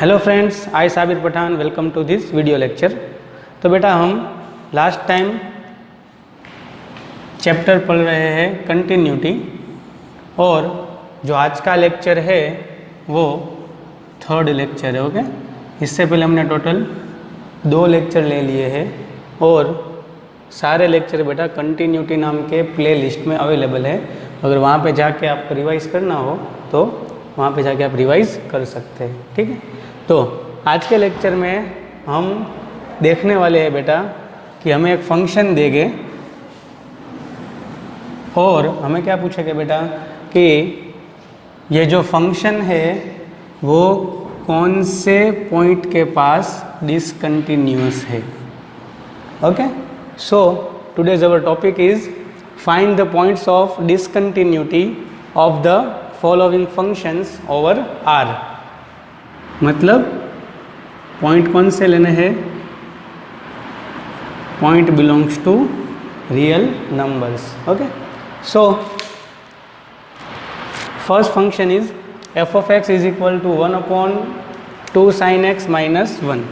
Hello friends, I Sabir Pathan, welcome to this video lecture. तो बेटा हम लास्ट टाइम चैप्टर पढ़ रहे हैं कंटिन्यूटी, और जो आज का लेक्चर है वो थर्ड लेक्चर है। ओके, इससे पहले हमने टोटल 2 लेक्चर ले लिए हैं और सारे लेक्चर बेटा कंटिन्यूटी नाम के प्ले लिस्ट में अवेलेबल है। अगर वहाँ पे जाके आपको रिवाइज़ करना हो तो वहाँ पे जाके आप रिवाइज़ कर सकते हैं। ठीक है, तो आज के लेक्चर में हम देखने वाले हैं बेटा कि हमें एक फंक्शन देंगे और हमें क्या पूछेगा बेटा कि ये जो फंक्शन है वो कौन से पॉइंट के पास डिसकंटिन्यूअस है। Okay, so today's our topic is find the points of discontinuity of the following functions over R. मतलब पॉइंट कौन से लेने हैं? Point belongs to real numbers. Okay, so first function is f of x is equal to 1/2 sin x minus 1।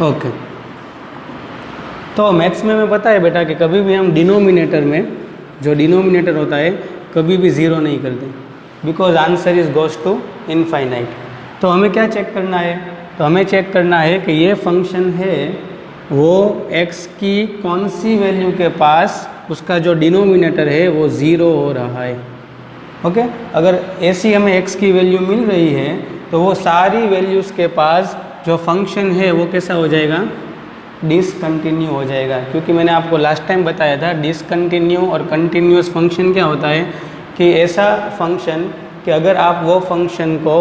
Okay, तो maths में हमें पता है बेटा कि कभी भी हम डिनोमिनेटर में, जो डिनोमिनेटर होता है, कभी भी ज़ीरो नहीं करते, because answer is goes to infinite. तो हमें क्या चेक करना है? तो हमें चेक करना है कि ये फंक्शन है वो x की कौन सी वैल्यू के पास उसका जो डिनोमिनेटर है वो ज़ीरो हो रहा है। ओके, अगर ऐसी हमें x की वैल्यू मिल रही है तो वो सारी वैल्यूज़ के पास जो फंक्शन है वो कैसा हो जाएगा? डिसकंटिन्यू हो जाएगा। क्योंकि मैंने आपको लास्ट टाइम बताया था डिसकंटिन्यू और कंटिन्यूअस फंक्शन क्या होता है कि ऐसा फंक्शन कि अगर आप वो फंक्शन को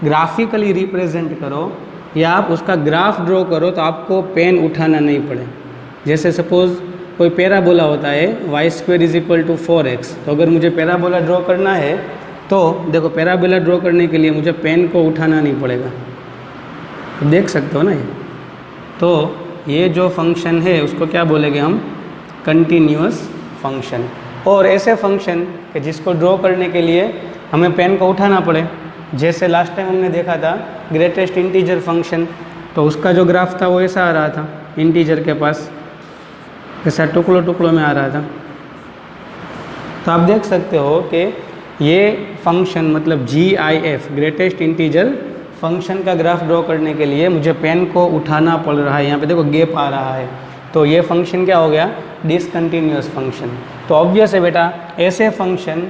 ग्राफिकली रिप्रेजेंट करो या आप उसका ग्राफ ड्रॉ करो तो आपको पेन उठाना नहीं पड़े। जैसे सपोज़ कोई पैराबोला होता है y² is equal to 4x, तो अगर मुझे पैराबोला ड्रॉ करना है तो देखो पैराबोला ड्रॉ करने के लिए मुझे पेन को उठाना नहीं पड़ेगा। देख सकते हो ना ये। तो ये जो फंक्शन है उसको क्या बोलेंगे हम? Continuous function. और ऐसे फंक्शन कि जिसको ड्रॉ करने के लिए हमें पेन को उठाना पड़े, जैसे लास्ट टाइम हमने देखा था ग्रेटेस्ट इंटीजर फंक्शन, तो उसका जो ग्राफ था वो ऐसा आ रहा था, इंटीजर के पास ऐसा टुकड़ों टुकड़ों में आ रहा था। तो आप देख सकते हो कि ये फंक्शन मतलब GIF ग्रेटेस्ट इंटीजर फंक्शन का ग्राफ ड्रॉ करने के लिए मुझे पेन को उठाना पड़ रहा है। यहाँ पे देखो गैप आ रहा है, तो ये फंक्शन क्या हो गया? Discontinuous function. तो ऑब्वियस है बेटा ऐसे फंक्शन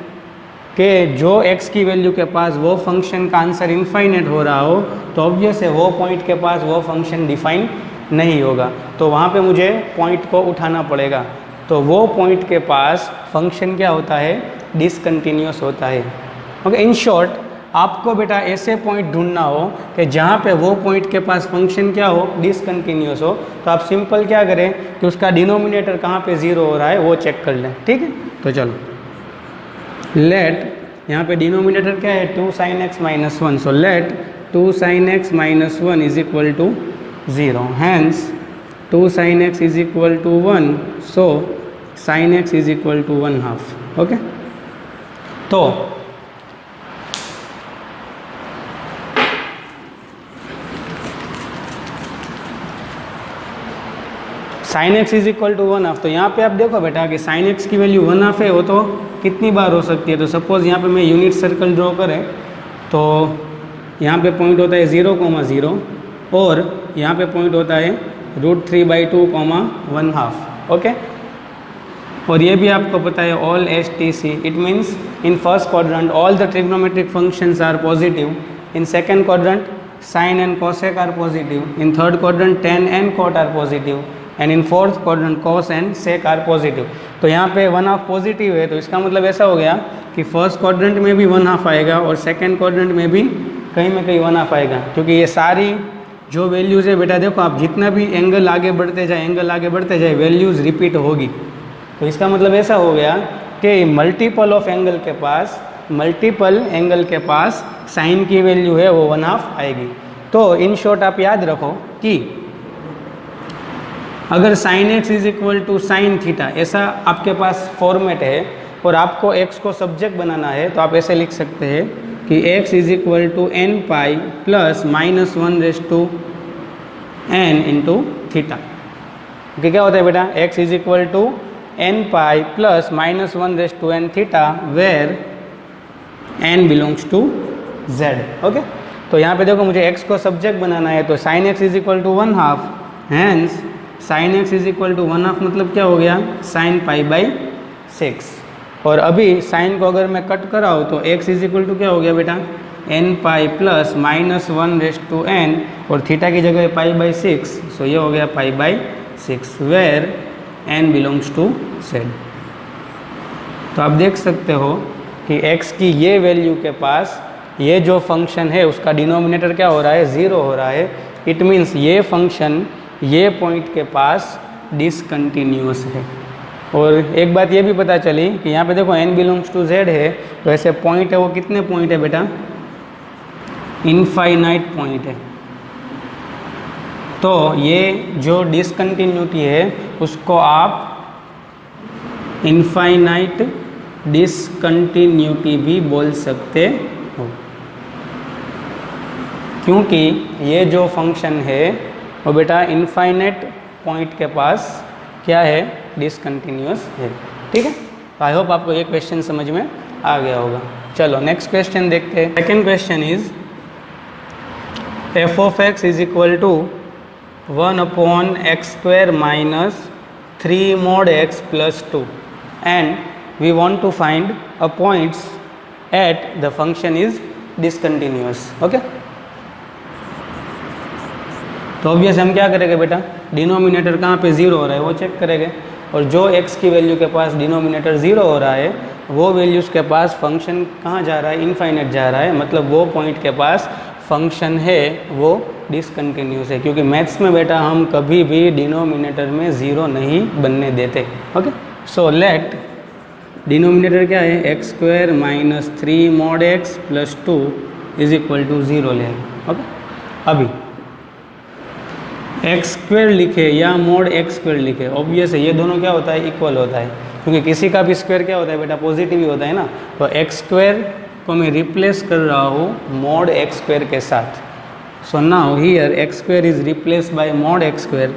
के जो x की वैल्यू के पास वो फंक्शन का आंसर इनफाइनाइट हो रहा हो तो ऑब्वियस है वो पॉइंट के पास वो फंक्शन डिफाइन नहीं होगा, तो वहाँ पे मुझे पॉइंट को उठाना पड़ेगा। तो वो पॉइंट के पास फंक्शन क्या होता है? डिसकंटिन्यूअस होता है। ओके, इन शॉर्ट आपको बेटा ऐसे पॉइंट ढूंढना हो कि जहाँ पे वो पॉइंट के पास फंक्शन क्या हो? डिसकंटिन्यूअस हो। तो आप सिंपल क्या करें कि उसका डिनोमिनेटर कहाँ पे ज़ीरो हो रहा है वो चेक कर लें। ठीक है, तो चलो लेट, यहाँ पे डिनोमिनेटर क्या है? 2 sin x minus 1। So let 2 sin x minus 1 is equal to 0। Hence 2 sin x is equal to 1, so sin x is equal to 1/2। Okay, तो sin x is equal to 1/2। तो यहाँ पे आप देखो बेटा कि sin x की value 1/2 है, वो तो कितनी बार हो सकती है? तो सपोज़ यहाँ पे मैं यूनिट सर्कल ड्रॉ करें तो यहाँ पे पॉइंट होता है 0,0 और यहाँ पे पॉइंट होता है √3/2, 1/2। ओके, और ये भी आपको पता है all STC, it means in first quadrant all the trigonometric functions are positive, in second quadrant sine and cosec are positive, in third quadrant tan and cot are positive, and in fourth quadrant cos and sec are positive. तो यहाँ पे 1/2 positive है, तो इसका मतलब ऐसा हो गया कि फर्स्ट क्वाड्रेंट में भी 1/2 आएगा और सेकंड क्वाड्रेंट में भी कहीं में कहीं 1/2 आएगा, क्योंकि ये सारी जो वैल्यूज़ है बेटा देखो आप जितना भी एंगल आगे बढ़ते जाए वैल्यूज़ रिपीट होगी। तो इसका मतलब ऐसा हो गया कि मल्टीपल एंगल के पास साइन की वैल्यू है वो 1/2 आएगी। तो इन शॉर्ट आप याद रखो कि अगर sin x is equal to sine theta, ऐसा आपके पास फॉर्मेट है और आपको x को सब्जेक्ट बनाना है तो आप ऐसे लिख सकते हैं कि x is equal to n pi plus minus 1/n into theta. Okay, क्या होता है बेटा, x is equal to n pi plus minus 1/n theta where n belongs to z। Okay, तो यहाँ पे देखो मुझे x को सब्जेक्ट बनाना है तो sine x is equal to 1/2, hence sine x is equal to 1/2 मतलब क्या हो गया, साइन पाई बाई 6। और अभी साइन को अगर मैं कट कराऊँ तो x इज इक्वल टू क्या हो गया बेटा, n पाई प्लस माइनस 1/n और थीटा की जगह पाई बाई 6, सो ये हो गया pi by 6 where n belongs to z। तो आप देख सकते हो कि x की ये वैल्यू के पास ये जो फंक्शन है उसका डिनोमिनेटर क्या हो रहा है, 0 हो रहा है। इट मीन्स ये फंक्शन ये पॉइंट के पास डिसकंटिन्यूअस है। और एक बात ये भी पता चली कि यहाँ पे देखो n बिलोंग्स टू z है, तो ऐसे पॉइंट है वो कितने पॉइंट है बेटा, इनफाइनाइट पॉइंट है। तो ये जो डिसकंटिन्यूटी है उसको आप इनफाइनाइट डिसकंटिन्यूटी भी बोल सकते हो, क्योंकि ये जो फंक्शन है वो बेटा इनफाइनाइट पॉइंट के पास क्या है, डिसकंटिन्यूअस है। ठीक है, आई होप आपको ये क्वेश्चन समझ में आ गया होगा। चलो नेक्स्ट क्वेश्चन देखते हैं। Second question is f of x is equal to 1/x² minus 3 mod x plus 2 and we want to find a points at the function is discontinuous. Okay, तो ऑब्वियस हम क्या करेंगे बेटा, डिनोमिनेटर कहाँ पे 0 हो रहा है वो चेक करेंगे, और जो x की वैल्यू के पास डिनोमिनेटर 0 हो रहा है वो वैल्यूज़ के पास फंक्शन कहाँ जा रहा है, इनफाइनाइट जा रहा है, मतलब वो पॉइंट के पास फंक्शन है वो डिसकंटिन्यूस है। क्योंकि मैथ्स में बेटा हम कभी भी डिनोमिनेटर में 0 नहीं बनने देते। ओके, सो लेट डिनोमिनेटर क्या है, x² minus 3 mod x plus 2 is equal to 0 ले। ओके, अभी x² लिखे या mod x² लिखे, ऑब्वियस है ये दोनों क्या होता है, इक्वल होता है, क्योंकि किसी का भी स्क्वायर क्या होता है बेटा, पॉजिटिव ही होता है ना। तो x² को मैं रिप्लेस कर रहा हूँ mod x² के साथ। So now here x² is replace by mod x²,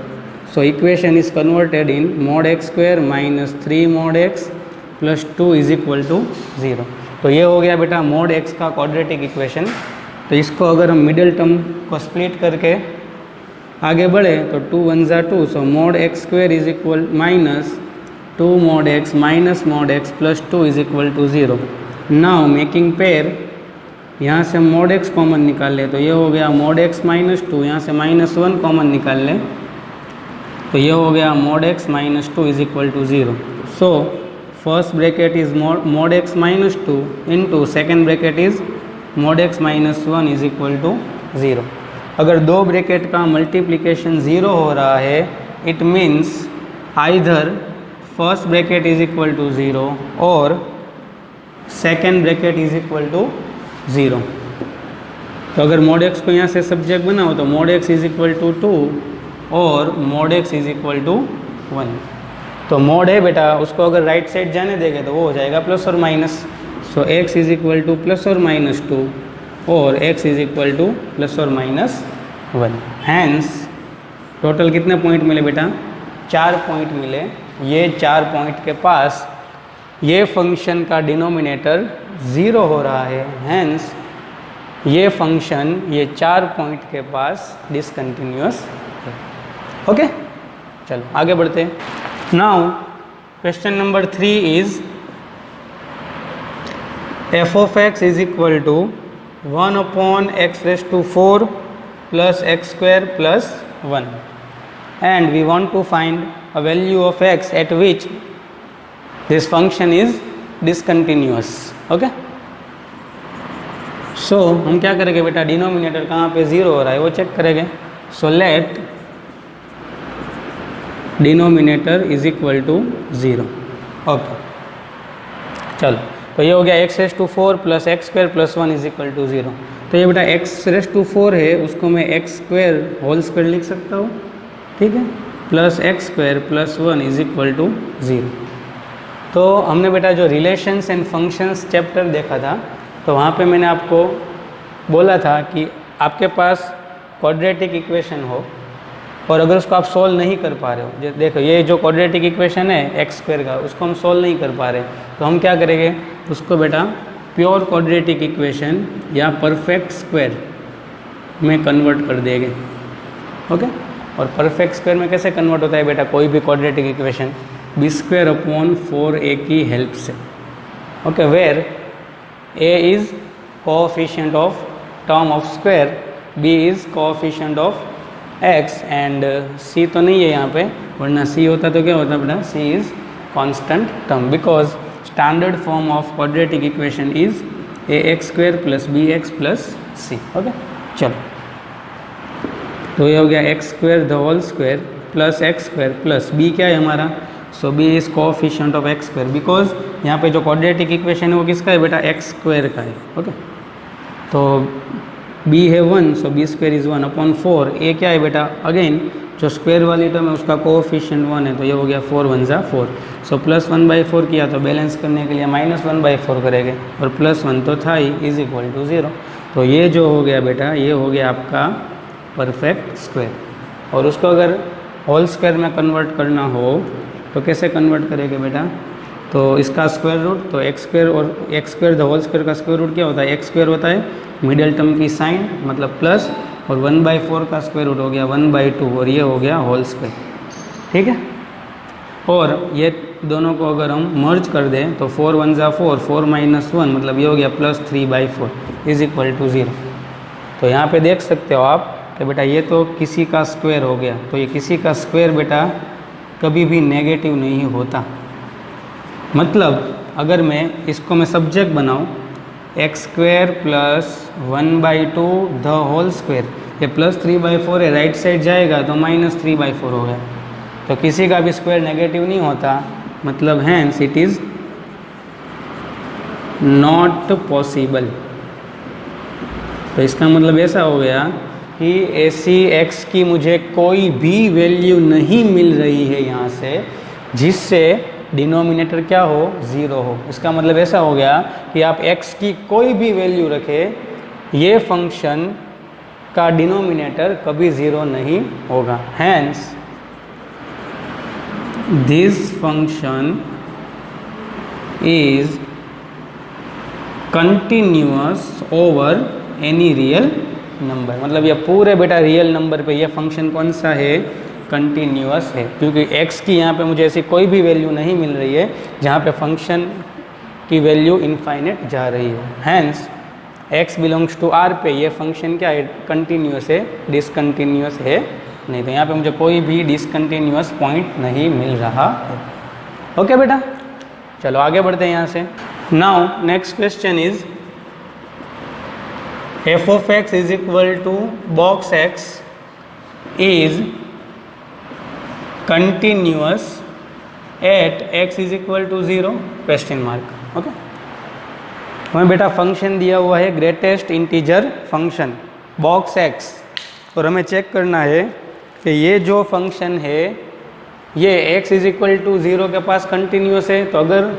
so equation is converted in mod x² minus 3 mod x plus 2 is equal to 0। तो ये हो गया बेटा mod x का क्वाड्रेटिक इक्वेशन। तो इसको अगर हम मिडिल टर्म को स्प्लिट करके आगे बढ़े तो 2 1 जा 2, so mod x² is equal minus 2 mod x minus mod x plus 2 is equal to 0। Now making pair, यहाँ से mod x कॉमन निकाल ले तो ये हो गया mod x माइनस 2, यहाँ से माइनस 1 कॉमन निकाल ले तो ये हो गया mod x minus 2 is equal to 0। So first bracket is mod x minus 2 into second bracket is mod x minus 1 is equal to 0। अगर दो ब्रैकेट का मल्टीप्लिकेशन 0 हो रहा है, it means either first bracket is equal to 0 और second bracket is equal to 0। तो अगर mod x को यहाँ से सब्जेक्ट बनाओ तो mod x is equal to 2 और mod x is equal to 1। तो mod है बेटा, उसको अगर राइट साइड जाने देंगे तो वो हो जाएगा प्लस और minus. So x is equal two plus और माइनस 2 और x is equal two plus और माइनस 1। हैंस टोटल कितने पॉइंट मिले बेटा, 4 पॉइंट मिले। ये 4 पॉइंट के पास ये फंक्शन का डिनोमिनेटर 0 हो रहा है, हैंस ये फंक्शन ये 4 पॉइंट के पास डिसकंटिन्यूअस है। ओके, चलो आगे बढ़ते हैं। Now question number 3 is f of x is equal to 1/x⁴ plus x² plus 1 and we want to find a value of x at which this function is discontinuous. Okay, so हम क्या करेंगे बेटा, denominator कहाँ पे 0 हो रहा है वो चेक करेंगे। So let denominator is equal to 0। Okay, चलो तो ये हो गया x⁴ plus x² plus 1 is equal to 0। तो ये बेटा x⁴ है, उसको मैं x² होल स्क्वायर लिख सकता हूँ, ठीक है, plus x² plus 1 is equal to 0। तो हमने बेटा जो रिलेशंस एंड फंक्शंस चैप्टर देखा था, तो वहाँ पे मैंने आपको बोला था कि आपके पास क्वाड्रेटिक इक्वेशन हो और अगर उसको आप सॉल्व नहीं कर पा रहे हो, देखो ये जो क्वाड्रेटिक इक्वेशन है एक्स स्क्वायर का, उसको हम सॉल्व नहीं कर पा रहे, तो हम क्या करेंगे, उसको बेटा प्योर क्वाड्रेटिक इक्वेशन या परफेक्ट स्क्वायर में कन्वर्ट कर देंगे। ओके, और परफेक्ट स्क्वायर में कैसे कन्वर्ट होता है बेटा, कोई भी quadratic equation b square upon 4a की हेल्प से। Okay, where a is coefficient of term of square, b is coefficient of x and c तो नहीं है यहाँ पे, वरना c होता तो क्या होता बेटा, c is constant term, because standard form of quadratic equation is ax square plus bx plus c। Okay, चलो, तो ये हो गया x square the whole square plus x square plus b क्या है हमारा, so b is coefficient of x square, because यहाँ पे जो क्वाड्रेटिक इक्वेशन है वो किसका है बेटा, एक्स स्क्वायर का है। ओके, तो बी है 1, सो बी स्क्वायर इज 1 अपॉन 4, ए क्या है बेटा, अगेन जो स्क्वायर वाली टर्म है उसका कोएफिशिएंट 1 है, तो ये हो गया 4 1 जा 4, सो प्लस 1/4 किया तो बैलेंस करने के लिए माइनस 1/4 करेंगे, और प्लस 1 तो था ही, इज इक्वल टू 0। तो ये जो हो गया बेटा, ये हो गया आपका परफेक्ट स्क्वायर। और उसको अगर होल स्क्वायर में कन्वर्ट करना हो तो कैसे कन्वर्ट करेंगे बेटा, तो इसका स्क्वायर रूट, तो एक्स स्क्वायर और x square the whole square का स्क्वायर रूट क्या होता है, एक्स स्क्वायर होता है मिडिल टर्म की साइन मतलब प्लस, और 1/4 का स्क्वायर रूट हो गया 1/2, और ये हो गया होल स्क्वायर। ठीक है, और ये दोनों को अगर हम मर्ज कर दें तो 4 1 जा 4, 4 माइनस 1 मतलब ये हो गया प्लस 3/4 इज इक्वल टू 0। तो यहाँ पे देख सकते हो आप कि बेटा ये तो किसी का स्क्वायर हो गया, तो ये किसी का स्क्वायर बेटा कभी भी नेगेटिव नहीं होता। मतलब अगर मैं सब्जेक्ट बनाऊँ, x square plus 1/2 the whole square, ये प्लस 3/4 है, राइट साइड जाएगा तो माइनस 3/4 हो गया, तो किसी का भी स्क्वायर नेगेटिव नहीं होता, मतलब hence it is not possible. तो इसका मतलब ऐसा हो गया कि ऐसी x की मुझे कोई भी वैल्यू नहीं मिल रही है यहाँ से जिससे डिनोमिनेटर क्या हो, 0 हो। इसका मतलब ऐसा हो गया कि आप x की कोई भी वैल्यू रखें, ये फंक्शन का डिनोमिनेटर कभी 0 नहीं होगा। Hence this function is continuous over any real number, मतलब ये पूरे बेटा रियल नंबर पे ये फंक्शन कौन सा है, कंटिन्यूअस है, क्योंकि x की यहाँ पे मुझे ऐसी कोई भी वैल्यू नहीं मिल रही है जहाँ पे फंक्शन की वैल्यू इनफाइनेट जा रही हो। Hence x belongs to r पे ये फंक्शन क्या है, कंटिन्यूअस है, डिसकंटिन्यूअस है नहीं, तो यहाँ पे मुझे कोई भी डिसकंटिन्यूअस पॉइंट नहीं मिल रहा है। ओके बेटा, चलो आगे बढ़ते हैं यहाँ से। Now next question is f of x is equal to box x is continuous at x is equal to 0 question mark। Okay, हमें बेटा फंक्शन दिया हुआ है greatest integer function box x, और हमें चेक करना है कि ये जो फंक्शन है ये x इज इक्वल टू 0 के पास कंटिन्यूस है। तो अगर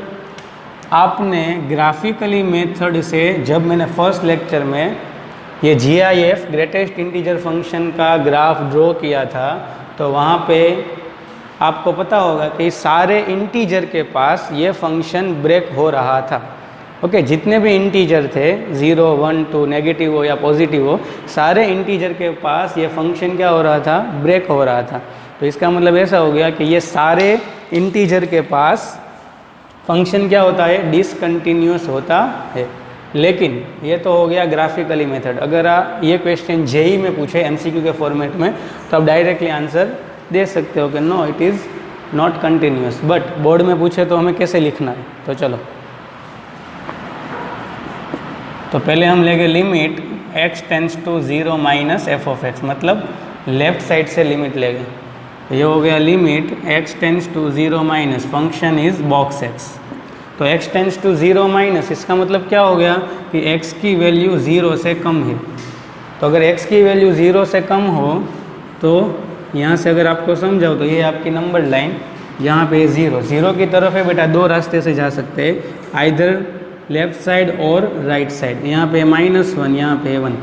आपने ग्राफिकली मेथड से, जब मैंने फर्स्ट लेक्चर में ये GIF ग्रेटेस्ट इंटीजर फंक्शन का ग्राफ ड्रॉ किया था, तो वहाँ पे आपको पता होगा कि सारे इंटीजर के पास ये फंक्शन ब्रेक हो रहा था। ओके, जितने भी इंटीजर थे 0 1 2 नेगेटिव हो या पॉजिटिव हो, सारे इंटीजर के पास ये फंक्शन क्या हो रहा था, ब्रेक हो रहा था। तो इसका मतलब ऐसा हो गया कि ये सारे इंटीजर के पास फंक्शन क्या होता है, डिसकंटिन्यूअस होता है। लेकिन ये तो हो गया ग्राफिकली मेथड। अगर ये क्वेश्चन जेई में पूछे MCQ के फॉर्मेट में तो आप डायरेक्टली आंसर दे सकते हो कि no it is not continuous. But board में पूछे तो हमें कैसे लिखना है, तो चलो, तो पहले हम लेंगे limit x tends to 0 minus f of x, मतलब लेफ्ट साइड से लिमिट लेंगे। ये हो गया limit x tends to 0 minus function is box x। तो x टेंस टू 0 माइनस, इसका मतलब क्या हो गया कि x की वैल्यू 0 से कम है। तो अगर x की वैल्यू 0 से कम हो तो यहाँ से अगर आपको समझाओ तो ये आपकी नंबर लाइन यहाँ पे 0, 0 की तरफ है बेटा, दो रास्ते से जा सकते हैं, आइदर लेफ्ट साइड और राइट साइड। यहाँ पे -1, यहाँ पे 1।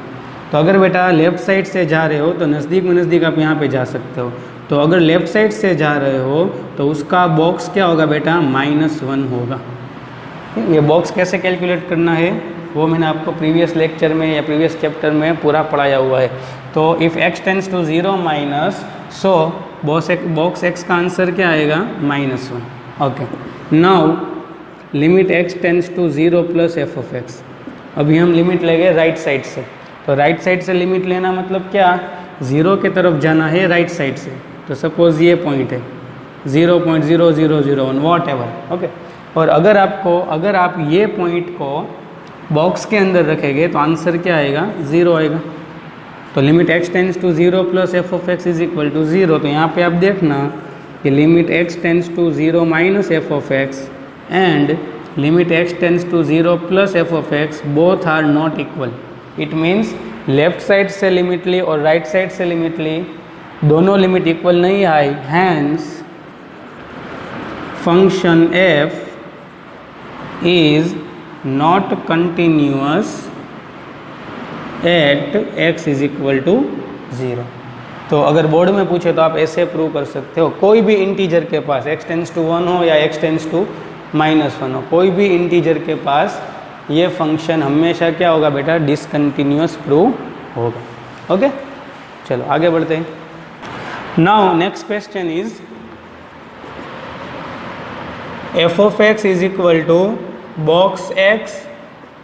तो अगर बेटा लेफ़्ट साइड से जा रहे हो तो नज़दीक में नज़दीक आप यहाँ पे जा सकते हो। तो अगर लेफ़्ट साइड से जा रहे हो तो उसका बॉक्स क्या होगा बेटा, -1 होगा। ये बॉक्स कैसे कैलकुलेट करना है वो मैंने आपको प्रीवियस लेक्चर में या प्रीवियस चैप्टर में पूरा पढ़ाया हुआ है। तो if x tends to 0 minus, so box x का आंसर क्या आएगा, -1। Okay, now limit x tends to 0 plus f(x). अभी हम लिमिट लेंगे राइट साइड से। तो राइट साइड से लिमिट लेना मतलब क्या, 0 के तरफ जाना है राइट साइड से। तो सपोज़ ये पॉइंट है 0.0001 वॉट एवर। ओके, और अगर आप ये पॉइंट को बॉक्स के अंदर रखेंगे तो आंसर क्या आएगा, 0 आएगा। तो limit x tends to 0 plus f(x) is equal to 0। तो यहाँ पे आप देखना कि limit x tends to 0 minus f(x) and limit x tends to 0 plus f(x) both are not equal. It means left side से लिमिट ली और right side से लिमिट ली, दोनों लिमिट इक्वल नहीं आई। Hence function f is not continuous at x is equal to 0। तो अगर बोर्ड में पूछे तो आप ऐसे प्रूव कर सकते हो, कोई भी इंटीजर के पास x टेंड्स टू 1 हो या x टेंड्स टू -1 हो, कोई भी इंटीजर के पास ये फंक्शन हमेशा क्या होगा बेटा, डिसकंटिन्यूअस प्रूव होगा। ओके, चलो आगे बढ़ते हैं। Now next question is f(x) is equal to box x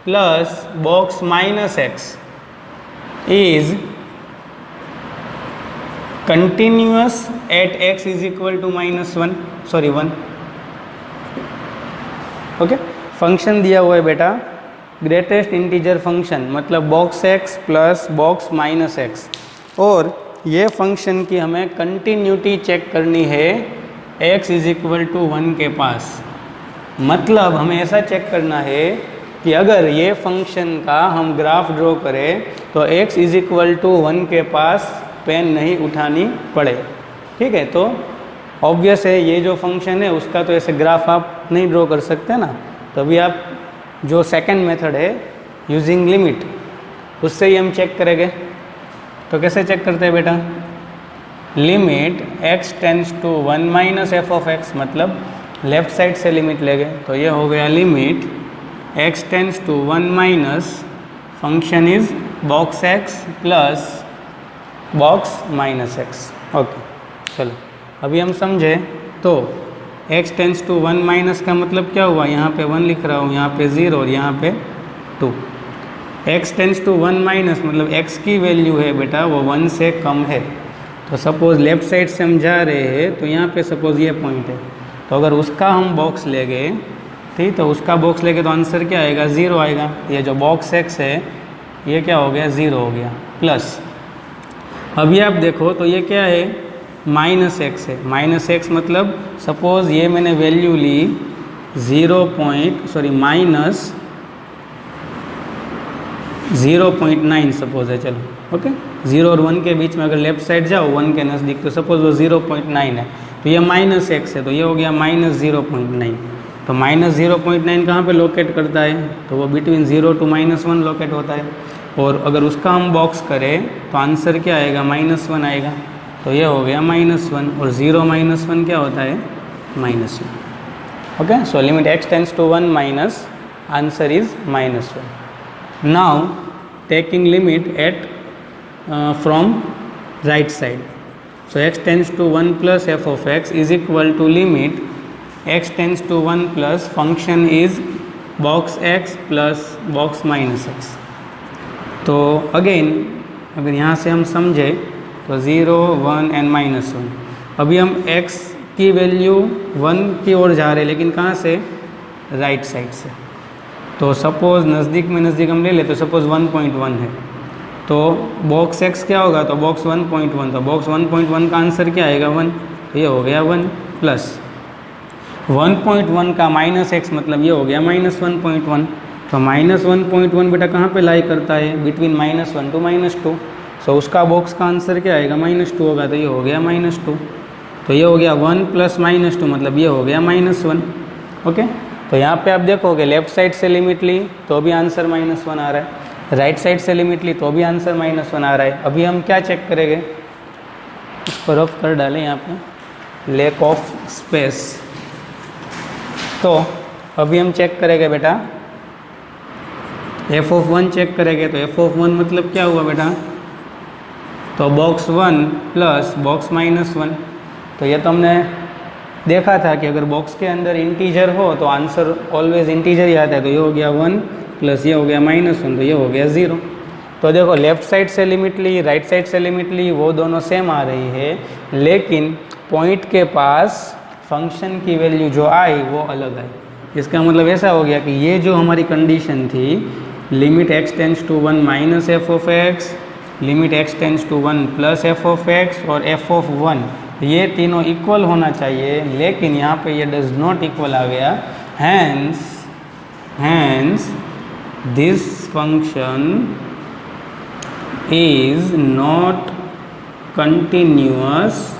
plus box -x is continuous at x is equal to -1 okay, function दिया हुआ है बेटा ग्रेटेस्ट इंटीजर फंक्शन, मतलब box x plus box -x, और ये फंक्शन की हमें continuity check करनी है x इज इक्वल टू 1 के पास। मतलब हमें ऐसा चेक करना है कि अगर ये फंक्शन का हम ग्राफ ड्रॉ करें तो x इज इक्वल टू 1 के पास पेन नहीं उठानी पड़े। ठीक है, तो ऑब्वियस है ये जो फंक्शन है उसका तो ऐसे ग्राफ आप नहीं ड्रॉ कर सकते ना। तो अभी आप जो सेकंड मेथड है यूजिंग लिमिट, उससे ही हम चेक करेंगे। तो कैसे चेक करते हैं बेटा, limit x tends to 1 minus f(x), मतलब लेफ्ट साइड से लिमिट लेंगे। तो ये हो गया limit x tends to 1 minus function is box x plus box -x। Okay, चलो अभी हम समझे। तो x टेंड्स टू 1 माइनस का मतलब क्या हुआ, यहाँ पे 1 लिख रहा हूँ, यहाँ पे 0 और यहाँ पे 2। x टेंड्स टू 1 माइनस मतलब x की वैल्यू है बेटा वो 1 से कम है। तो सपोज़ लेफ्ट साइड से हम जा रहे हैं तो यहाँ पे सपोज़ ये पॉइंट है, तो अगर उसका हम बॉक्स लेंगे, ठीक, तो उसका बॉक्स लेंगे तो आंसर क्या आएगा, 0 आएगा। ये जो बॉक्स x है ये क्या हो गया, 0 हो गया। प्लस अभी आप देखो तो ये क्या है, -x है। -x मतलब सपोज़ ये मैंने वैल्यू ली -0.9 सपोज है। चलो ओके, 0 और 1 के बीच में अगर लेफ्ट साइड जाओ 1 के नज़दीक, तो सपोज वो 0.9 है, तो ये -x है, तो ये हो गया -0.9। तो -0.9 कहाँ पे लोकेट करता है, तो वो बिटवीन 0 to -1 लोकेट होता है। और अगर उसका हम बॉक्स करें तो आंसर क्या आएगा, -1 आएगा। तो ये हो गया -1, और 0 - 1 क्या होता है, -1। Okay, so limit x tends to 1 minus, answer is -1। Now taking limit at from right side, so x tends to 1 plus f(x) is equal to limit x tends to 1 plus function is box x plus box -x। तो again अगर यहाँ से हम समझे तो 0, 1 and -1। अभी हम x की वैल्यू 1 की ओर जा रहे हैं, लेकिन कहाँ से, राइट साइड से। तो सपोज़ नज़दीक में नज़दीक हम ले लें, तो सपोज़ 1.1 है, तो बॉक्स x क्या होगा, तो बॉक्स 1.1, तो बॉक्स 1.1 का आंसर क्या आएगा, 1। तो ये हो गया 1 प्लस 1.1 का -x मतलब ये हो गया -1.1। तो -1.1 बेटा कहाँ पे लाई करता है, बिटवीन -1 to -2। सो उसका बॉक्स का आंसर क्या आएगा, -2 होगा। तो ये हो गया -2। तो ये हो गया 1 + -2 मतलब ये हो गया -1। ओके, तो यहाँ पे आप देखोगे लेफ्ट साइड से लिमिट ली तो भी आंसर -1 आ रहा है, राइट साइड से लिमिट ली तो भी आंसर -1 आ रहा है। अभी हम क्या चेक करेंगे, इसको रफ कर डालें यहाँ पे, लैक ऑफ स्पेस। तो अभी हम चेक करेंगे बेटा f(1) चेक करेंगे, तो f(1) मतलब क्या हुआ बेटा, तो बॉक्स 1 प्लस बॉक्स -1। तो ये तो हमने देखा था कि अगर बॉक्स के अंदर इंटीजर हो तो आंसर ऑलवेज इंटीजर ही आता है। तो ये हो गया 1 प्लस ये हो गया -1, तो ये हो गया 0। तो देखो लेफ्ट साइड से लिमिट ली, राइट साइड से लिमिट ली, वो दोनों सेम आ रही है, लेकिन पॉइंट के पास फंक्शन की वैल्यू जो आई वो अलग आई। इसका मतलब ऐसा हो गया कि ये जो हमारी कंडीशन थी, limit x tends to 1 minus f of x, limit x tends to 1 plus f of x और f(1), ये तीनों इक्वल होना चाहिए, लेकिन यहाँ पे ये डज नॉट इक्वल आ गया। Hence this function is not continuous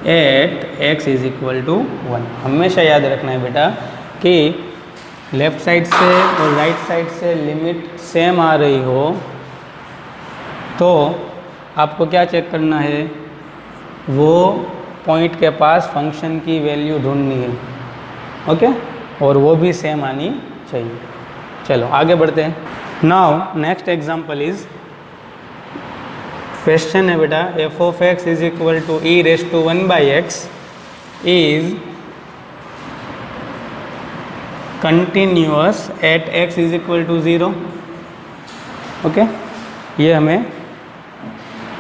at x is equal to 1। हमेशा याद रखना है बेटा कि लेफ्ट साइड से और राइट साइड से लिमिट सेम आ रही हो तो आपको क्या चेक करना है, वो पॉइंट के पास फंक्शन की वैल्यू ढूंढनी है। ओके, और वो भी सेम आनी चाहिए। चलो आगे बढ़ते हैं। Now next example is, question है बेटा f of x is equal to e⁻1/x is continuous at x is equal to 0। Okay, ये हमें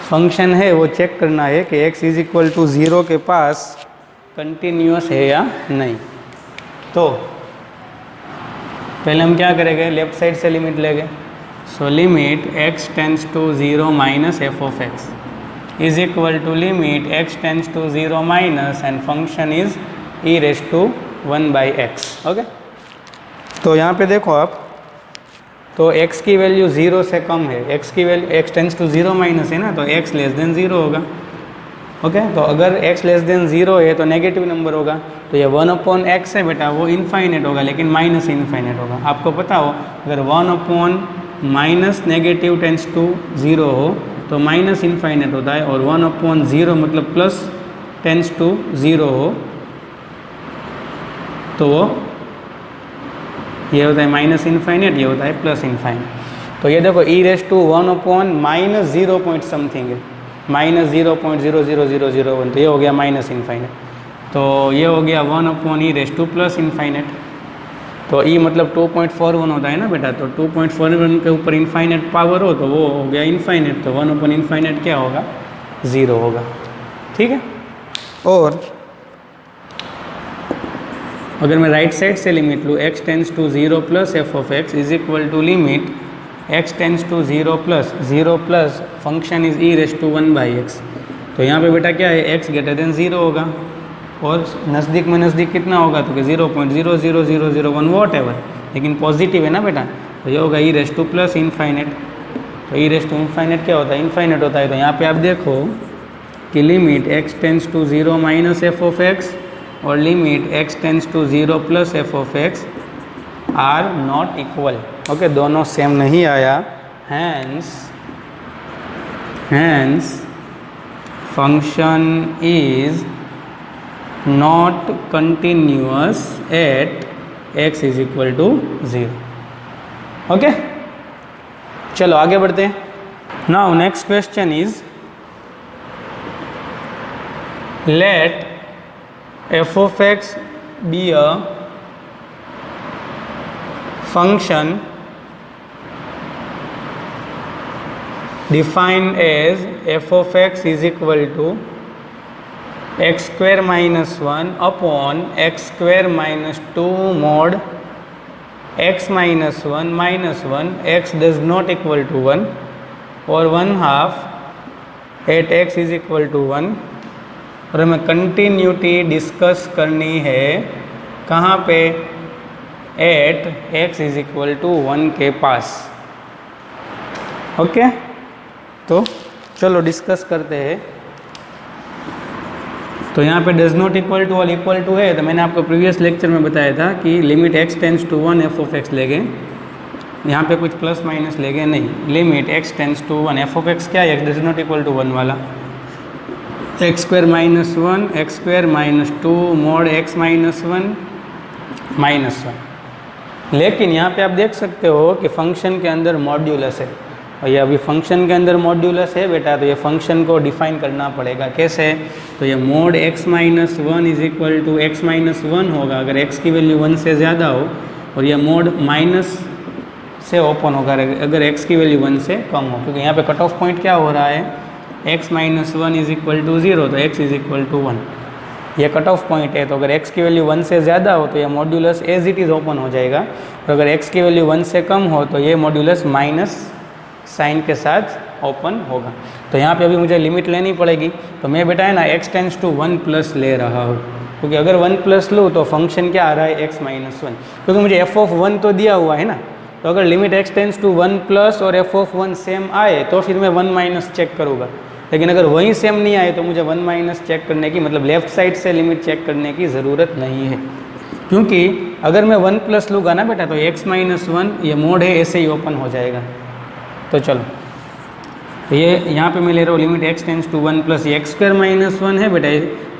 फंक्शन है वो चेक करना है कि x इज इक्वल टू 0 के पास कंटिन्यूअस है या नहीं। तो पहले हम क्या करेंगे, लेफ्ट साइड से लिमिट लेंगे। So limit x tends to 0 minus f of x is equal to limit x tends to 0 minus and function is e⁻1/x। Okay, तो यहाँ पे देखो आप, तो x की वैल्यू 0 से कम है, x की value x tends to 0 minus है ना, तो x लेस देन 0 होगा। ओके, तो अगर x लेस देन 0 है तो नेगेटिव नंबर होगा, तो ये 1/x है बेटा, वो इनफाइनेट होगा, लेकिन माइनस इनफाइनेट होगा। आपको पता हो अगर 1/- नेगेटिव टेंड्स टू 0 हो तो माइनस इनफाइनेट होता है, और 1/0 मतलब प्लस टेंड्स टू 0 हो तो वो ये होता है माइनस इनफाइनेट, ये होता है प्लस इनफाइनेट। तो ये देखो e⁻1 0 पॉइंट समथिंग है, -0.00001, तो ये हो गया माइनस इनफाइनेट। तो ये हो गया 1/e प्लस इनफाइनेट। तो e मतलब 2.41 होता है ना बेटा, तो 2.41 के ऊपर इनफाइनेट पावर हो तो वो हो गया इनफाइनेट, तो 1/∞ क्या होगा, 0 होगा। ठीक है, और अगर मैं राइट साइड से लिमिट लूँ, x tends to 0 plus f of x is equal to limit x tends to 0 plus function is e⁻1/x। तो यहाँ पे बेटा क्या है, x ग्रेटर देन 0 होगा, और नज़दीक में नज़दीक कितना होगा, तो कि 0.00001 वॉट एवर, लेकिन पॉजिटिव है ना बेटा, तो ये होगा e⁻∞। तो e⁻∞ क्या होता है, इनफाइनेट होता है। तो यहाँ पे आप देखो कि limit x tends to 0 minus f of x और limit x tends to 0 plus f of x are not equal. Okay, दोनों सेम नहीं आया। Hence function is not continuous at x is equal to 0। Okay, चलो आगे बढ़ते हैं। Now next question is, let f of x be a function defined as f of x is equal to x square minus 1 upon x square minus 2 mod x minus 1 minus 1 x does not equal to 1 or 1/2 at x is equal to 1। और हमें continuity discuss करनी है कहाँ पे, at x is equal to 1 के पास। Okay, तो चलो discuss करते हैं। तो यहाँ पे डज नॉट इक्वल टू और इक्वल टू है, तो मैंने आपको प्रीवियस लेक्चर में बताया था कि limit x tends to 1 f of x लेंगे, यहाँ पे कुछ प्लस माइनस लेंगे नहीं, limit x tends to 1 f of x क्या है, x does not equal to 1 वाला, x square minus 1 x square minus 2 mod x minus 1 minus 1। लेकिन यहाँ पे आप देख सकते हो कि फंक्शन के अंदर मॉड्यूलस है, और ये अभी फंक्शन के अंदर मॉड्यूलस है बेटा, तो ये फंक्शन को डिफाइन करना पड़ेगा। कैसे? तो ये mod x minus 1 is equal to x minus 1 होगा अगर x की वैल्यू 1 से ज़्यादा हो, और ये मोड माइनस से ओपन होगा अगर x की वैल्यू 1 से कम हो, क्योंकि यहाँ पे कट ऑफ पॉइंट क्या हो रहा है, x minus 1 is equal to 0, तो x इज इक्वल टू 1, ये कट ऑफ पॉइंट है। तो अगर x की वैल्यू 1 से ज़्यादा हो तो ये modulus as it is open हो जाएगा, और अगर x की वैल्यू 1 से कम हो तो ये मॉड्यूलस माइनस साइन के साथ ओपन होगा। तो यहाँ पे अभी मुझे लिमिट लेनी पड़ेगी, तो मैं बेटा है ना x टेंस टू 1 प्लस ले रहा हूँ, क्योंकि अगर 1 प्लस लूँ तो फंक्शन क्या आ रहा है, x माइनस 1, क्योंकि मुझे f ऑफ 1 तो दिया हुआ है ना, तो अगर limit x tends to 1 plus और f ऑफ 1 सेम आए तो फिर मैं 1 माइनस चेक करूँगा, लेकिन अगर वही सेम नहीं आए तो मुझे 1 माइनस चेक करने की, मतलब लेफ्ट साइड से लिमिट चेक करने की ज़रूरत नहीं है, क्योंकि अगर मैं 1 प्लस लूँगा ना बेटा तो x माइनस 1 ये मोड है ऐसे ही ओपन हो जाएगा। तो चलो, तो ये यहाँ पे मैं ले रहा हूँ limit x tends to 1 plus x square minus 1 है बेटा,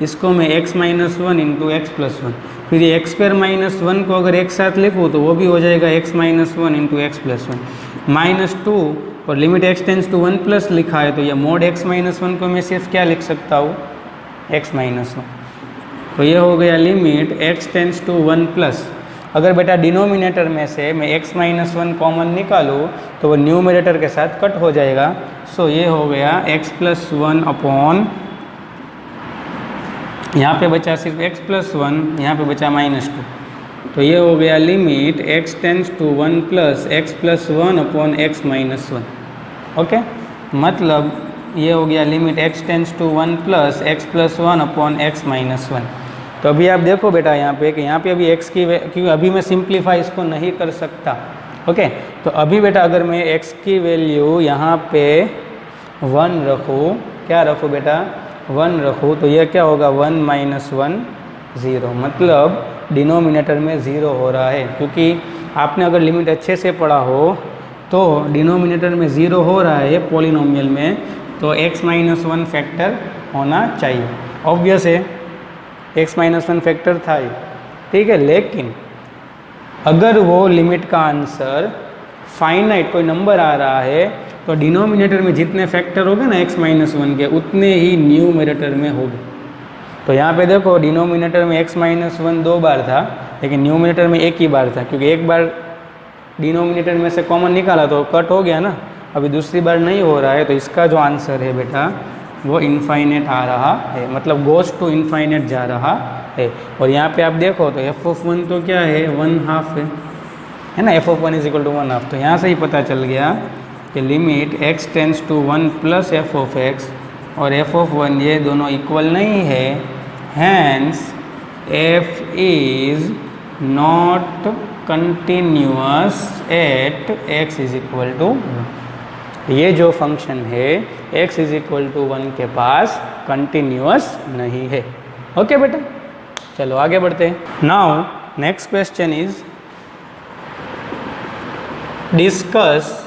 इसको मैं x minus 1 into x plus 1, फिर ये एक्स स्क्वायर माइनस 1 को अगर एक साथ लिखूँ तो वो भी हो जाएगा x minus 1 into x plus 1 minus 2, और limit x tends to 1 plus लिखा है तो ये मोड x माइनस 1 को मैं सिर्फ क्या लिख सकता हूँ, x माइनस 1। तो ये हो गया limit x tends to 1 plus, अगर बेटा डिनोमिनेटर में से मैं x माइनस 1 कॉमन निकालूँ तो वो न्यूमरेटर के साथ कट हो जाएगा, सो ये हो गया x प्लस 1 अपॉन, यहाँ पे बचा सिर्फ x प्लस 1, यहाँ पे बचा माइनस 2, तो ये हो गया limit x tends to 1 plus x plus 1 upon x minus 1। Okay, मतलब ये हो गया limit x tends to 1 plus x plus 1 upon x minus 1। तो अभी आप देखो बेटा यहाँ पे कि यहाँ पे अभी x की, क्योंकि अभी मैं सिंप्लीफाई इसको नहीं कर सकता। ओके, तो अभी बेटा अगर मैं x की वैल्यू यहाँ पे 1 रखूँ, क्या रखूँ बेटा, 1 रखूँ, तो ये क्या होगा, 1 माइनस 1 0, मतलब डिनोमिनेटर में 0 हो रहा है, क्योंकि आपने अगर लिमिट अच्छे से पढ़ा हो तो डिनोमिनेटर में 0 हो रहा है पॉलिनोमियल में, तो x माइनस 1 फैक्टर होना चाहिए, ऑब्वियस है x माइनस 1 फैक्टर था ही, ठीक है। लेकिन अगर वो लिमिट का आंसर फाइनाइट कोई नंबर आ रहा है तो डिनोमिनेटर में जितने फैक्टर हो गए ना x माइनस 1 के, उतने ही न्यूमरेटर में हो गए। तो यहाँ पे देखो डिनोमिनेटर में x माइनस 1 2 बार था, लेकिन न्यूमरेटर में एक ही बार था, क्योंकि एक बार डिनोमिनेटर में से कॉमन निकाला तो कट हो गया ना, अभी दूसरी बार नहीं हो रहा है, तो इसका जो आंसर है बेटा वो इनफाइनेट आ रहा है, मतलब गोज़ टू इनफाइनेट जा रहा है। और यहाँ पे आप देखो तो f ऑफ 1 तो क्या है, 1/2 है ना, f of 1 is equal to 1/2, तो यहाँ से ही पता चल गया कि limit x tends to 1 plus f of x और f ऑफ 1 ये दोनों इक्वल नहीं है, hence f is not continuous at x is equal to, ये जो फंक्शन है x इज इक्वल टू 1 के पास कंटिन्यूअस नहीं है। ओके बेटा, चलो आगे बढ़ते हैं। Now next question is discuss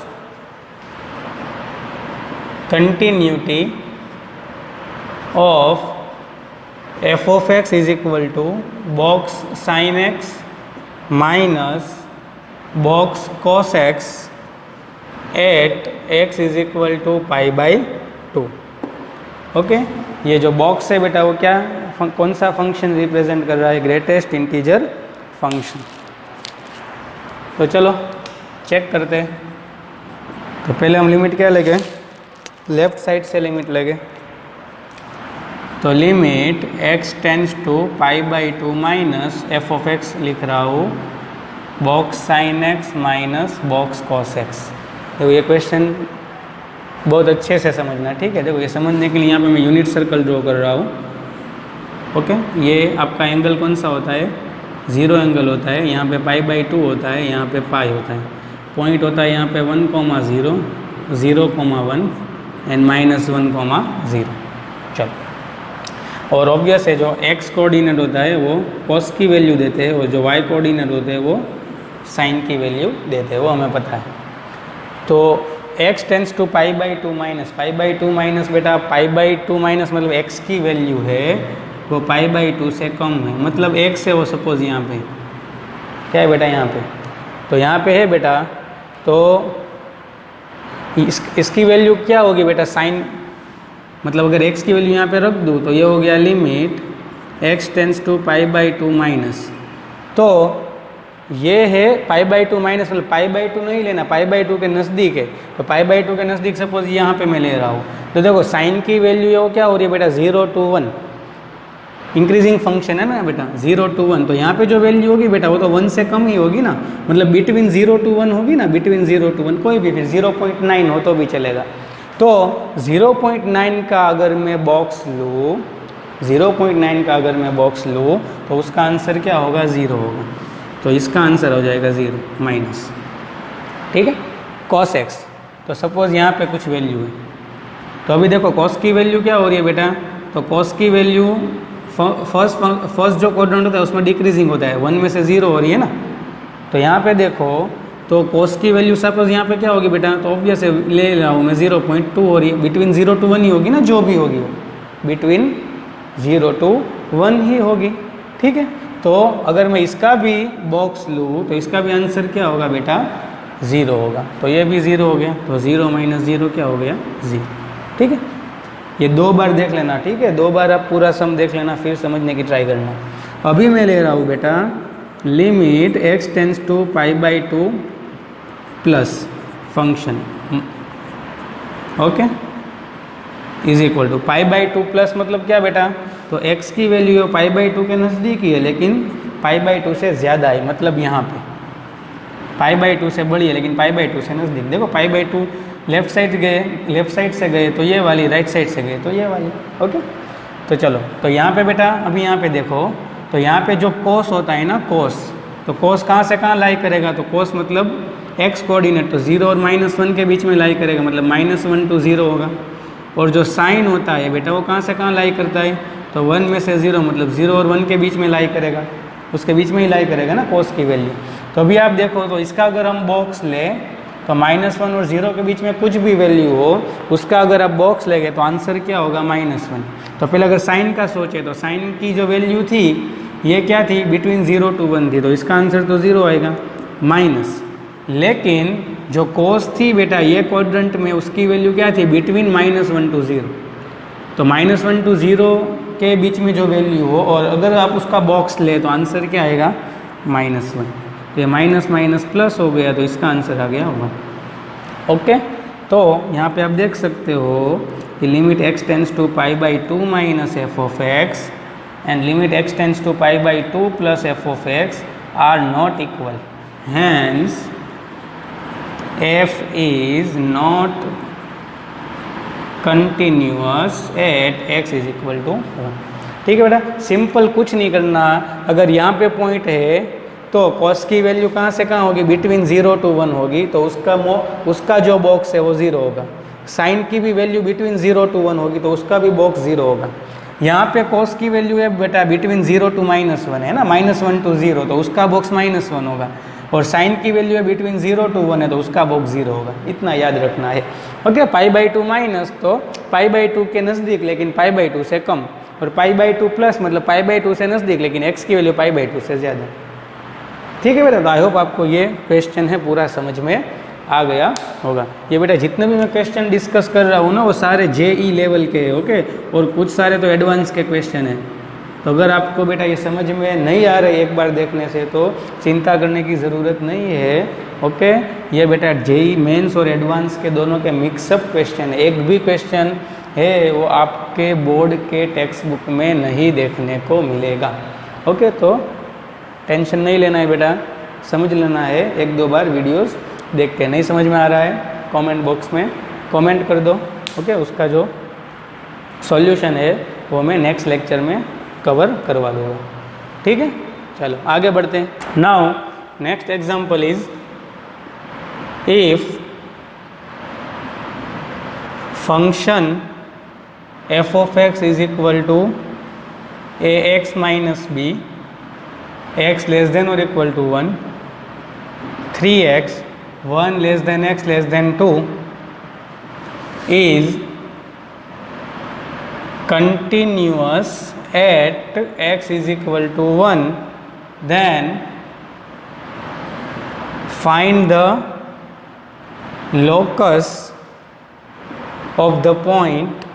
continuity of f of x is equal to box sine x minus box cos x at x is equal to pi by 2। Okay, ये जो बॉक्स है बेटा वो क्या, कौन सा फंक्शन रिप्रेजेंट कर रहा है, ग्रेटेस्ट इंटीजर फंक्शन। तो चलो चेक करते हैं। तो पहले हम लिमिट क्या लेंगे, लेफ्ट साइड से लिमिट लेंगे, तो limit x tends to pi by 2 minus f of x लिख रहा हूँ, box sine x minus box cos x। देखो ये क्वेश्चन बहुत अच्छे से समझना, ठीक है। देखो ये समझने के लिए यहाँ पे मैं यूनिट सर्कल ड्रॉ कर रहा हूँ। ओके, ये आपका एंगल कौन सा होता है, 0 एंगल होता है, यहाँ पे पाई बाई 2 होता है, यहाँ पे पाई होता है, पॉइंट होता है यहाँ पे 1, 0, 0, 1 एंड -1, 0। चलो और ऑब्वियस है जो x कोऑर्डिनेट होता है वो cos की वैल्यू देते हैं और जो y कोऑर्डिनेट होते हैं वो साइन की वैल्यू देते हैं, वो हमें पता है। तो x tends to pi by two minus बेटा पाई बाई टू माइनस मतलब x की वैल्यू है वो पाई बाई टू से कम है, मतलब x है वो सपोज यहाँ पे क्या है बेटा यहाँ पे, तो यहाँ पे है बेटा, तो इसकी वैल्यू क्या होगी बेटा साइन, मतलब अगर x की वैल्यू यहाँ पे रख दूँ तो ये हो गया limit x tends to pi by two minus, तो ये है पाई बाई टू माइनस मतलब पाई बाई टू नहीं लेना, पाई बाई टू के नज़दीक है, तो पाई बाई टू के नज़दीक सपोज यहाँ पे मैं ले रहा हूँ, तो देखो साइन की वैल्यू वो क्या हो रही है बेटा 0 to 1, इंक्रीजिंग फंक्शन है ना बेटा 0 to 1, तो यहाँ पे जो वैल्यू होगी बेटा वो तो 1 से कम ही होगी ना, मतलब बिटवीन 0 to 1 होगी ना, बिटवीन 0 to 1 कोई भी, फिर 0.9 हो तो भी चलेगा। तो 0.9 का अगर मैं बॉक्स लूँ, 0.9 का अगर मैं बॉक्स लूँ तो उसका आंसर क्या होगा 0 होगा, तो इसका आंसर हो जाएगा 0 माइनस, ठीक है, cos x। तो सपोज यहाँ पे कुछ वैल्यू है, तो अभी देखो cos की वैल्यू क्या हो रही है बेटा, तो cos की वैल्यू फर्स्ट जो क्वाड्रेंट होता है उसमें डिक्रीजिंग होता है, 1 में से 0 हो रही है ना, तो यहाँ पे देखो तो cos की वैल्यू सपोज यहाँ पे क्या होगी बेटा, तो ऑब्वियस ले रहा हूँ मैं 0.2 हो रही है, बिटवीन 0 to 1 ही होगी ना, जो भी होगी वो बिटवीन 0 to 1 ही होगी, ठीक है। तो अगर मैं इसका भी बॉक्स लूँ तो इसका भी आंसर क्या होगा बेटा 0 होगा, तो ये भी 0 हो गया, तो 0 माइनस 0 क्या हो गया 0, ठीक है। ये 2 बार देख लेना, ठीक है, 2 बार आप पूरा सम देख लेना फिर समझने की ट्राई करना। अभी मैं ले रहा हूँ बेटा limit x tends to pi by two plus function okay is equal to pi by two plus मतलब क्या बेटा, तो x की वैल्यू पाई बाई टू के नज़दीक ही है लेकिन पाई बाई टू से ज़्यादा है, मतलब यहाँ पे पाई बाई टू से बड़ी है लेकिन पाई बाई टू से नज़दीक। देखो पाई बाई टू लेफ्ट साइड से गए तो ये वाली, राइट साइड से गए तो ये वाली, ओके। तो चलो, तो यहाँ पे बेटा अभी यहाँ पे देखो, तो यहाँ पे जो कोस होता है ना कोस, तो कोस कहाँ से कहाँ लाई करेगा, तो कोस मतलब x कोऑर्डिनेट, तो 0 और -1 के बीच में लाई करेगा, मतलब -1 to 0 होगा। और जो साइन होता है बेटा वो कहाँ से कहाँ लाई करता है, तो 1 में से 0 मतलब 0 और 1 के बीच में लाई करेगा, उसके बीच में ही लाई करेगा ना कोस की वैल्यू। तो अभी आप देखो तो इसका अगर हम बॉक्स लें तो -1 और 0 के बीच में कुछ भी वैल्यू हो उसका अगर आप बॉक्स लेंगे तो आंसर क्या होगा -1। तो पहले अगर साइन का सोचे तो साइन की जो वैल्यू थी ये क्या थी, बिटवीन 0 to 1 थी, तो इसका आंसर तो 0 आएगा माइनस। लेकिन जो कोस थी बेटा ये क्वाड्रेंट में उसकी वैल्यू क्या थी, बिटवीन -1 to 0, तो -1 to 0 के बीच में जो वैल्यू हो और अगर आप उसका बॉक्स ले तो आंसर क्या आएगा -1। तो ये माइनस माइनस प्लस हो गया तो इसका आंसर आ गया 1, ओके। तो यहाँ पे आप देख सकते हो कि limit x tends to pi by two minus f of x and limit x tends to pi by two plus f of x are not equal, hence f is not continuous at x is equal to 1। ठीक है बेटा, simple कुछ नहीं करना। अगर यहाँ पे point है तो cos की वैल्यू कहाँ से कहाँ होगी, बिटवीन 0 to 1 होगी, तो उसका जो बॉक्स है वो 0 होगा। साइन की भी वैल्यू बिटवीन 0 to 1 होगी तो उसका भी बॉक्स 0 होगा। यहाँ पे cos की वैल्यू है बेटा बिटवीन 0 to -1 है ना, -1 to 0, तो उसका बॉक्स -1 होगा। और साइन की वैल्यू है बिटवीन 0 to 1 है तो उसका बॉक्स 0 होगा। इतना याद रखना है, okay. Pi by two minus तो पाई बाई टू के नज़दीक लेकिन पाई बाई टू से कम, और पाई बाई टू प्लस मतलब पाई बाई टू से नज़दीक लेकिन x की वैल्यू पाई बाई टू से ज़्यादा। ठीक है बेटा, तो आई होप आपको ये क्वेश्चन है पूरा समझ में आ गया होगा। ये बेटा जितने भी मैं क्वेश्चन डिस्कस कर रहा हूँ ना वो सारे JE लेवल के, ओके, और कुछ सारे तो एडवांस के क्वेश्चन हैं। तो अगर आपको बेटा ये समझ में नहीं आ रही एक बार देखने से तो चिंता करने की ज़रूरत नहीं है, ओके। ये बेटा JE मेंस और एडवांस के दोनों के मिक्सअप क्वेश्चन है। एक भी क्वेश्चन है वो आपके बोर्ड के टेक्स्ट बुक में नहीं देखने को मिलेगा, ओके। तो टेंशन नहीं लेना है बेटा, समझ लेना है। 1-2 बार वीडियोस देख के नहीं समझ में आ रहा है कमेंट बॉक्स में कमेंट कर दो, ओके। उसका जो सॉल्यूशन है वो मैं नेक्स्ट लेक्चर में कवर करवा दूँगा, ठीक है। चलो आगे बढ़ते हैं। Now next example is if function f of x is equal to a x minus b x less than और equal to 1, 3x 1 less than x less than 2 is continuous at x is equal to 1, then find the locus of the point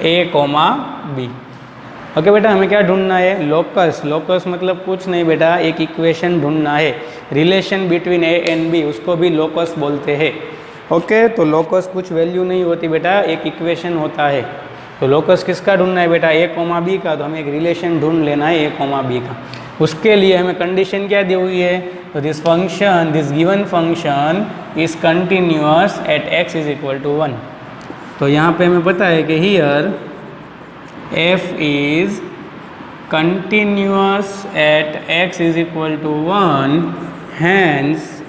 a, b। Okay बेटा, हमें क्या ढूंढना है? Locus. Locus मतलब कुछ नहीं बेटा, एक इक्वेशन ढूंढना है, relation between a and b, उसको भी लोकस बोलते हैं। ओके, तो लोकस कुछ वैल्यू नहीं होती बेटा, एक इक्वेशन होता है। तो लोकस किसका ढूंढना है बेटा? ए कॉमा बी का। तो हमें एक रिलेशन ढूंढ लेना है ए कॉमा बी का। उसके लिए हमें कंडीशन क्या दी हुई है? तो this function, this given function is continuous at x is equal to 1। तो यहाँ पे हमें पता है कि here f is continuous at x is equal to 1, hence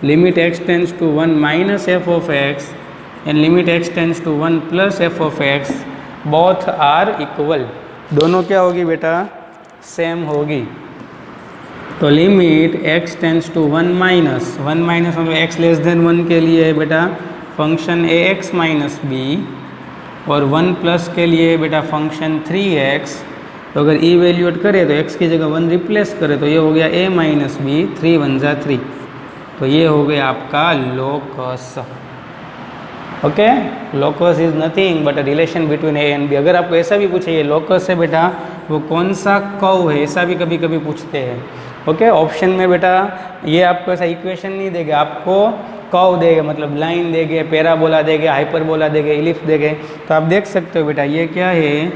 limit x tends to 1 minus f of x and limit x tends to 1 plus f of x both are equal। दोनों क्या होगी बेटा? सेम होगी। तो limit x tends to 1 minus मतलब x less than 1 के लिए है बेटा function a x minus b, और 1 प्लस के लिए बेटा फंक्शन 3x। तो अगर ई वैल्यूएट करें तो x की जगह 1 रिप्लेस करें तो ये हो गया a माइनस बी, 3 1 जा 3। तो ये हो गया आपका locus. Okay, locus is nothing but a relation between a and b. अगर आपको ऐसा भी पूछे ये लोकस है बेटा, वो कौन सा कर्व है, ऐसा भी कभी कभी पूछते हैं। ओके, ऑप्शन में बेटा ये आपको ऐसा इक्वेशन नहीं देगा, आपको कर्व देगा, मतलब लाइन देंगे, पैराबोला देंगे, हाइपरबोला देंगे, इलिप्स देंगे। तो आप देख सकते हो बेटा ये क्या है?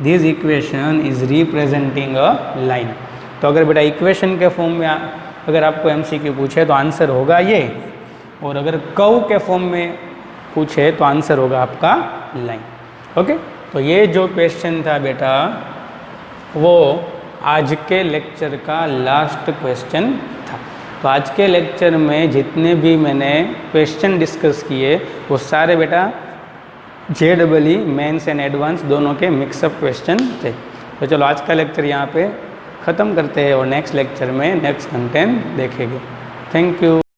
This equation is representing a line. तो अगर बेटा इक्वेशन के फॉर्म में अगर आपको एमसीक्यू पूछे तो आंसर होगा ये, और अगर कर्व के फॉर्म में पूछे तो आंसर होगा आपका लाइन। ओके, तो ये जो क्वेश्चन था बेटा वो आज के लेक्चर का लास्ट क्वेश्चन था। तो आज के लेक्चर में जितने भी मैंने क्वेश्चन डिस्कस किए वो सारे बेटा JEE मेंस एंड एडवांस दोनों के मिक्सअप क्वेश्चन थे। तो चलो आज का लेक्चर यहाँ पे ख़त्म करते हैं और नेक्स्ट लेक्चर में नेक्स्ट कंटेंट देखेंगे। Thank you.